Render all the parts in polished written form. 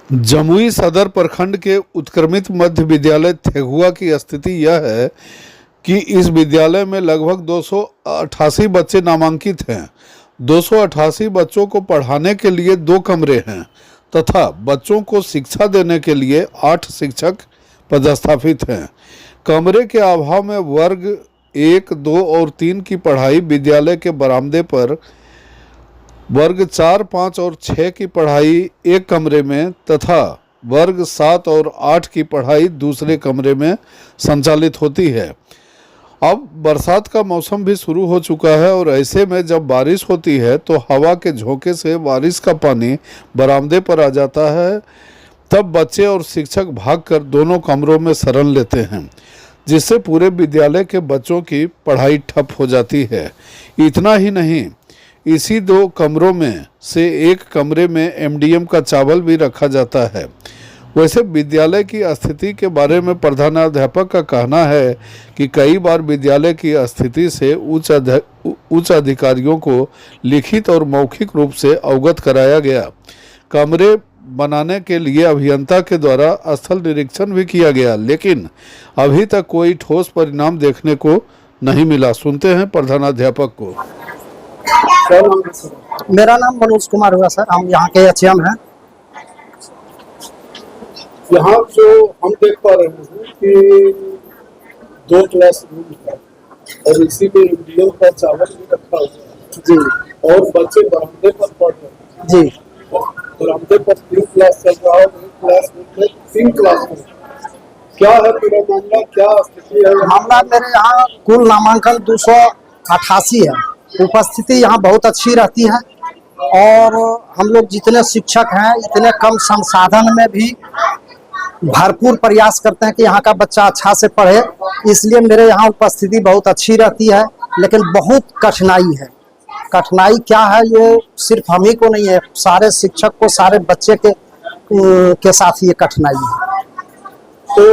जमुई सदर प्रखंड के उत्क्रमित मध्य विद्यालय थेगुआ की स्थिति यह है कि इस विद्यालय में लगभग 288 बच्चे नामांकित हैं। 288 बच्चों को पढ़ाने के लिए 2 कमरे हैं तथा बच्चों को शिक्षा देने के लिए 8 शिक्षक पदस्थापित हैं। कमरे के अभाव में वर्ग 1, 2 और 3 की पढ़ाई विद्यालय के बरामदे पर, वर्ग 4, 5 और 6 की पढ़ाई एक कमरे में तथा वर्ग 7 और 8 की पढ़ाई दूसरे कमरे में संचालित होती है। अब बरसात का मौसम भी शुरू हो चुका है और ऐसे में जब बारिश होती है तो हवा के झोंके से बारिश का पानी बरामदे पर आ जाता है। तब बच्चे और शिक्षक भागकर दोनों कमरों में शरण लेते हैं, जिससे पूरे विद्यालय के बच्चों की पढ़ाई ठप हो जाती है। इतना ही नहीं, इसी 2 कमरों में से एक कमरे में एमडीएम का चावल भी रखा जाता है। वैसे विद्यालय की स्थिति के बारे में प्रधानाध्यापक का कहना है कि कई बार विद्यालय की स्थिति से उच्च अधिकारियों को लिखित और मौखिक रूप से अवगत कराया गया। कमरे बनाने के लिए अभियंता के द्वारा स्थल निरीक्षण भी किया गया, लेकिन अभी तक कोई ठोस परिणाम देखने को नहीं मिला। सुनते हैं प्रधानाध्यापक को। मेरा नाम मनोज कुमार हुआ सर, हम यहाँ के एचएम हैं। यहाँ जो हम देख पा रहे हैं कि 2 क्लास रूम है और इसी में एमडीएम का चावल भी रखा हुआ है जी, और बच्चे बरामदे पर पढ़ रहे हैं जी। बरामदे पर 3 क्लास चल रहा है और 1 क्लास में 3 क्लास में क्या है पूरा मामला, क्या स्थिति है? मामला मेरे यहाँ कुल नामांकन 288 है। उपस्थिति यहाँ बहुत अच्छी रहती है और हम लोग जितने शिक्षक हैं इतने कम संसाधन में भी भरपूर प्रयास करते हैं कि यहाँ का बच्चा अच्छा से पढ़े, इसलिए मेरे यहाँ उपस्थिति बहुत अच्छी रहती है। लेकिन बहुत कठिनाई है। कठिनाई क्या है, ये सिर्फ हम ही को नहीं है, सारे शिक्षक को, सारे बच्चे के साथ ये कठिनाई है। तो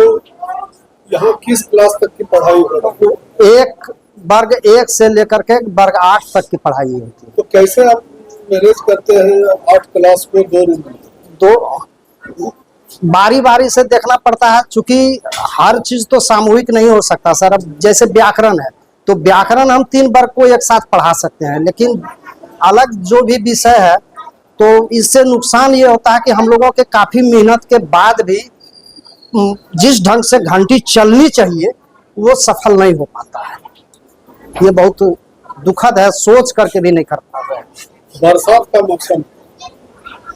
यहाँ किस क्लास तक की पढ़ाई हो रही है? एक वर्ग 1 से लेकर के वर्ग 8 तक की पढ़ाई होती है। तो कैसे आप मैनेज करते हैं 8 क्लास को 2 रूम में? तो बारी बारी से देखना पड़ता है, चूंकि हर चीज तो सामूहिक नहीं हो सकता सर। अब जैसे व्याकरण है तो व्याकरण हम 3 वर्ग को एक साथ पढ़ा सकते हैं, लेकिन अलग जो भी विषय है तो इससे नुकसान ये होता है कि हम लोगों के काफी मेहनत के बाद भी जिस ढंग से घंटी चलनी चाहिए वो सफल नहीं हो पाता है। ये बहुत दुखद है, सोच करके भी नहीं कर पाते हैं। बरसात का मौसम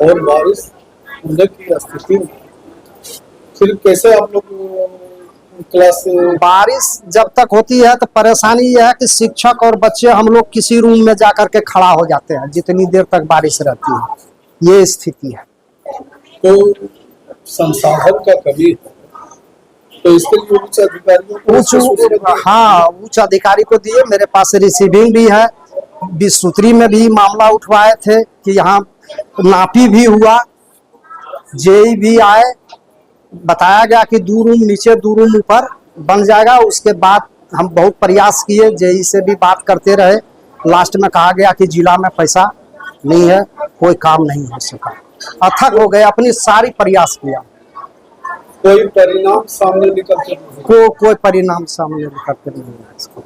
और बारिश होने की स्थिति में फिर कैसे आप लोग क्लास? बारिश जब तक होती है तो परेशानी यह है कि शिक्षक और बच्चे हम लोग किसी रूम में जाकर के खड़ा हो जाते हैं जितनी देर तक बारिश रहती है। ये स्थिति है। तो संसाधन का कमी है, तो इसके लिए उच्च अधिकारियों को उच्च अधिकारी को दिए। मेरे पास रिसीविंग भी है। 20 सूत्री में भी मामला उठवाए थे कि यहाँ नापी भी हुआ, जेई भी आए, बताया गया कि 2 रूम नीचे 2 रूम ऊपर बन जाएगा। उसके बाद हम बहुत प्रयास किए, जेई से भी बात करते रहे। लास्ट में कहा गया कि जिला में पैसा नहीं है, कोई काम नहीं हो सका। अथक हो गए, अपनी सारी प्रयास किया, कोई परिणाम सामने निकल के कोई परिणाम सामने निकल कर नहीं आया।